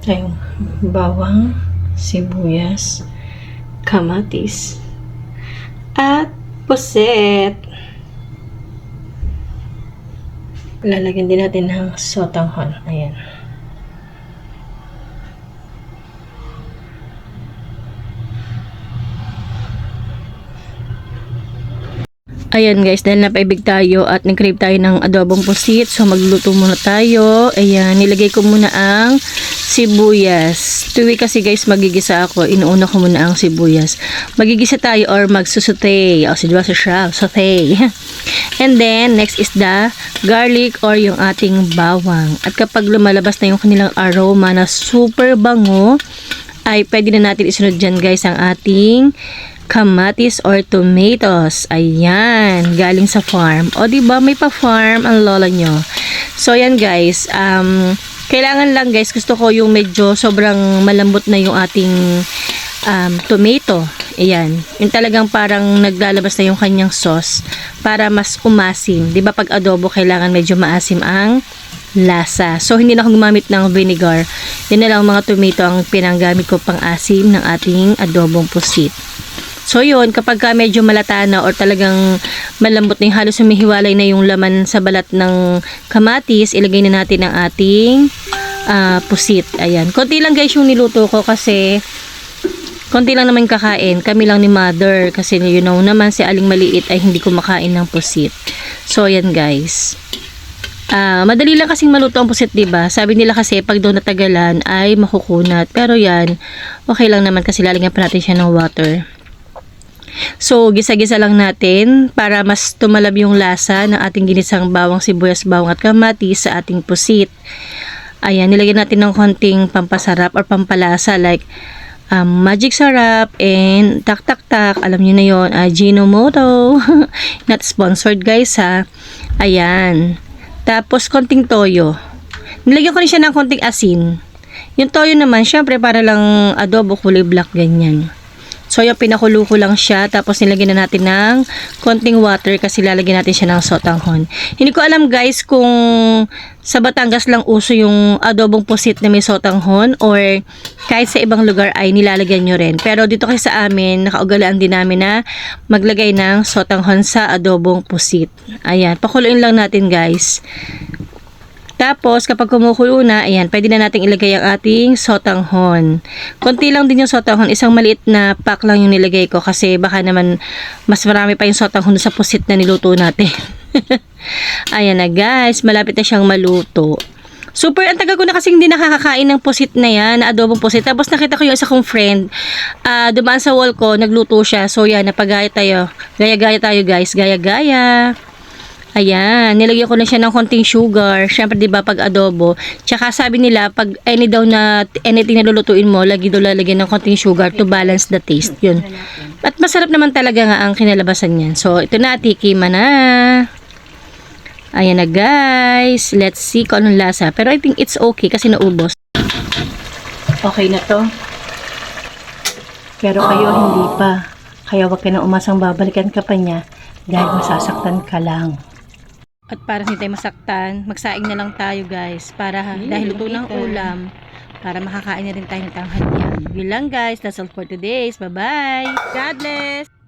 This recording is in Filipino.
tayong bawang, sibuyas, kamatis, at puset. Lalagyan din natin ng sotanghon. Ayan. Ayan guys, dahil napaibig tayo at nag-crave tayo ng adobong pusit, so magluto muna tayo. Ayan, nilagay ko muna ang sibuyas. Tuwi kasi guys, magigisa ako. Inuuna ko muna ang sibuyas. Magigisa tayo or magsusute. O, diba siya? Saute. And then, next is the garlic or yung ating bawang. At kapag lumalabas na yung kanilang aroma na super bango, ay pwede na natin isunod dyan guys ang ating kamatis or tomatoes. Ayan, galing sa farm. O diba, may pa-farm ang lola nyo. So yan guys, kailangan lang guys, gusto ko yung medyo sobrang malambot na yung ating tomato. Ayan, yung talagang parang naglalabas na yung kanyang sauce para mas umasim. Diba pag adobo, kailangan medyo maasim ang lasa. So hindi na ako gumamit ng vinegar. Yan na lang mga tomato ang pinanggamit ko pang asim ng ating adobong pusit. So yun, kapag ka medyo malata na or talagang malambot na yung halos humihiwalay na yung laman sa balat ng kamatis, ilagay na natin ang ating pusit. Ayan. Konti lang guys yung niluto ko kasi konti lang naman kakain. Kami lang ni mother kasi you know naman si Aling Maliit ay hindi kumakain ng pusit. So yan guys. Madali lang kasing maluto ang pusit, diba? Sabi nila kasi pag doon natagalan ay makukunat. Pero yan, okay lang naman kasi lalagyan pa natin siya ng water. So, gisa-gisa lang natin para mas tumalab yung lasa ng ating ginisang bawang, sibuyas, bawang at kamatis sa ating pusit. Ayan, nilagyan natin ng konting pampasarap or pampalasa like magic sarap and tak-tak-tak. Alam niyo na yun, Ajinomoto. Not sponsored guys ha. Ayan. Tapos, konting toyo. Nilagyan ko rin siya ng konting asin. Yung toyo naman, syempre para lang adobo, kulay black, ganyan. So, yung pinakulo ko lang siya. Tapos, nilagyan na natin ng konting water kasi lalagyan natin siya ng sotanghon. Hindi ko alam guys kung sa Batangas lang uso yung adobong pusit na may sotanghon or kahit sa ibang lugar ay nilalagyan nyo rin. Pero dito kasi sa amin, nakaugalaan din namin na maglagay ng sotanghon sa adobong pusit. Ayan, pakuluin lang natin guys. Tapos, kapag kumukulo na, ayan, pwede na natin ilagay ang ating sotanghon. Konti lang din yung sotanghon. Isang maliit na pack lang yung nilagay ko kasi baka naman mas marami pa yung sotanghon sa pusit na niluto natin. Ayan na guys, malapit na siyang maluto. Super, ang tagal ko na kasi hindi nakakakain ng pusit na yan, na adobong pusit. Tapos nakita ko yung isa kong friend, dumaan sa wall ko, nagluto siya. So yan, napagaya tayo. Gaya-gaya tayo guys, gaya-gaya. Ayan, nilagyan ko na siya ng konting sugar. Syempre, di ba pag adobo. Tsaka sabi nila, pag anything na lulutuin mo, lagi daw lalagyan ng konting sugar to balance the taste. Yun. At masarap naman talaga nga ang kinalabasan niyan. So, ito na, tikima na. Ayan na guys. Let's see kung anong lasa. Pero I think it's okay kasi naubos. Okay na to. Pero kayo hindi pa. Kaya wag ka na umasang babalikan ka pa niya dahil masasaktan ka lang. At para hindi tayo masaktan, magsaing na lang tayo guys. Para dahil luto ng ulam, para makakain na rin tayo ng tanghalian. Yun lang guys, that's all for today. Bye-bye. God bless!